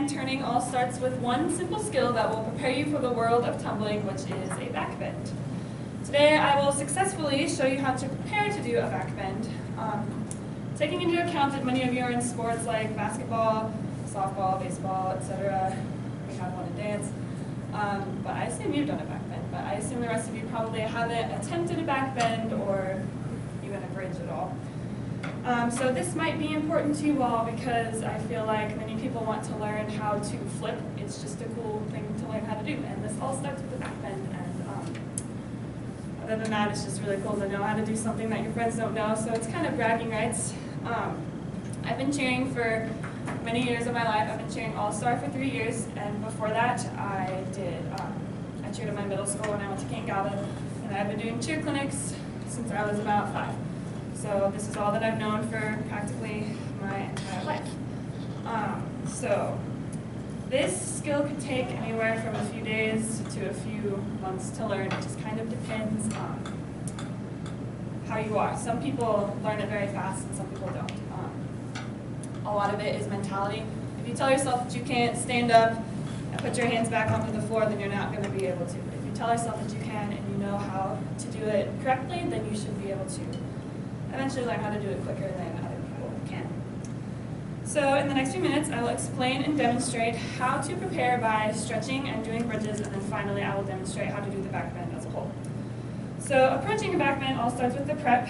and turning all starts with one simple skill that will prepare you for the world of tumbling, which is a back bend. Today I will successfully show you how to prepare to do a back bend, taking into account that many of you are in sports like basketball, softball, baseball, etc. We have one in dance. But I assume you've done a back bend, but I assume the rest of you probably haven't attempted a back bend or even a bridge at all. So this might be important to you all because I feel like many people want to learn how to flip. It's just a cool thing to learn how to do, and this all starts with the back bend. And other than that, it's just really cool to know how to do something that your friends don't know, so it's kind of bragging rights. I've been cheering for many years of my life. I've been cheering All-Star for 3 years, and before that I cheered at my middle school when I went to King Galvin, and I've been doing cheer clinics since I was about 5. So this is all that I've known for practically my entire life. So this skill could take anywhere from a few days to a few months to learn. It just kind of depends on how you are. Some people learn it very fast and some people don't. A lot of it is mentality. If you tell yourself that you can't stand up and put your hands back onto the floor, then you're not going to be able to. If you tell yourself that you can and you know how to do it correctly, then you should be able to eventually learn how to do it quicker than other people can. So in the next few minutes, I will explain and demonstrate how to prepare by stretching and doing bridges, and then finally I will demonstrate how to do the back bend as a whole. So approaching a back bend all starts with the prep.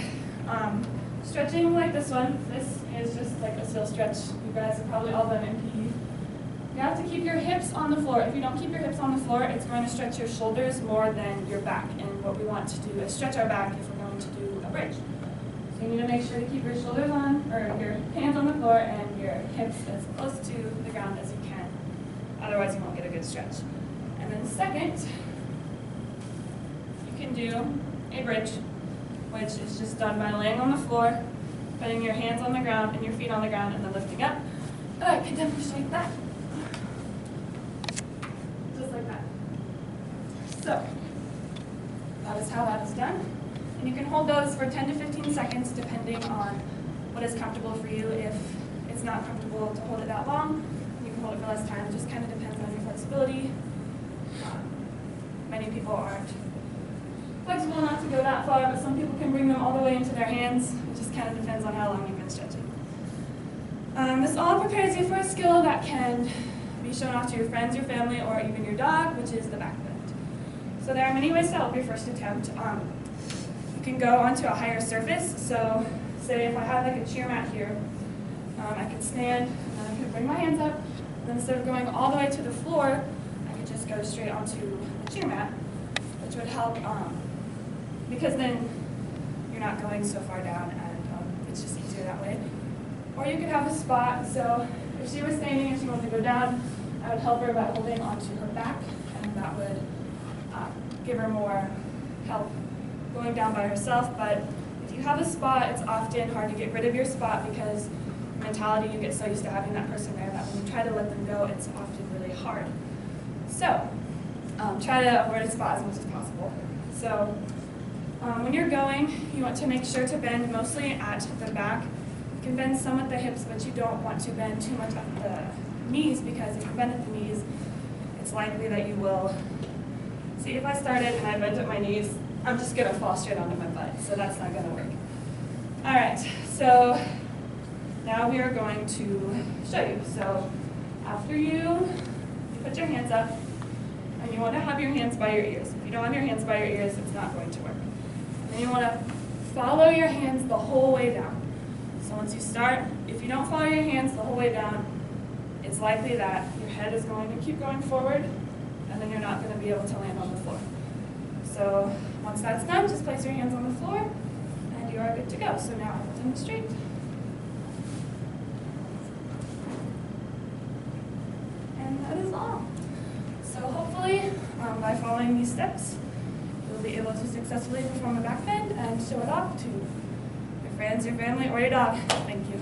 Stretching like this one, this is just like a still stretch. You guys have probably all done in PE. You have to keep your hips on the floor. If you don't keep your hips on the floor, it's going to stretch your shoulders more than your back. And what we want to do is stretch our back if we're going to do a bridge. So you need to make sure to keep your shoulders on, or your hands on the floor and your hips as close to the ground as you can. Otherwise you won't get a good stretch. And then second, you can do a bridge, which is just done by laying on the floor, putting your hands on the ground and your feet on the ground, and then lifting up. And I can demonstrate that. Just like that. So, that is how that is done. And you can hold those for 10 to 15 seconds depending on what is comfortable for you. If it's not comfortable to hold it that long, you can hold it for less time. It just kind of depends on your flexibility. Many people aren't flexible enough to go that far, but some people can bring them all the way into their hands. It just kind of depends on how long you've been stretching. This all prepares you for a skill that can be shown off to your friends, your family, or even your dog, which is the back bend. So there are many ways to help your first attempt. You can go onto a higher surface. So say if I had like a cheer mat here, I could stand, and then I could bring my hands up, and then instead of going all the way to the floor, I could just go straight onto the cheer mat, which would help because then you're not going so far down, and it's just easier that way. Or you could have a spot, so if she was standing and she wanted to go down, I would help her by holding onto her back, and that would give her more help going down by herself. But if you have a spot, it's often hard to get rid of your spot because mentality, you get so used to having that person there that when you try to let them go, it's often really hard. So try to avoid a spot as much as possible. So when you're going, you want to make sure to bend mostly at the back. You can bend some at the hips, but you don't want to bend too much at the knees, because if you bend at the knees, it's likely that you will. See, if I started and I bent at my knees, I'm just going to fall straight onto my butt, so that's not going to work. All right, so now we are going to show you. So after you put your hands up, and you want to have your hands by your ears. If you don't have your hands by your ears, it's not going to work. And you want to follow your hands the whole way down. So once you start, if you don't follow your hands the whole way down, it's likely that your head is going to keep going forward, and then you're not going to be able to land on the floor. So once that's done, just place your hands on the floor, and you are good to go. So now I will demonstrate. And that is all. So hopefully, by following these steps, you'll be able to successfully perform a back bend and show it off to your friends, your family, or your dog. Thank you.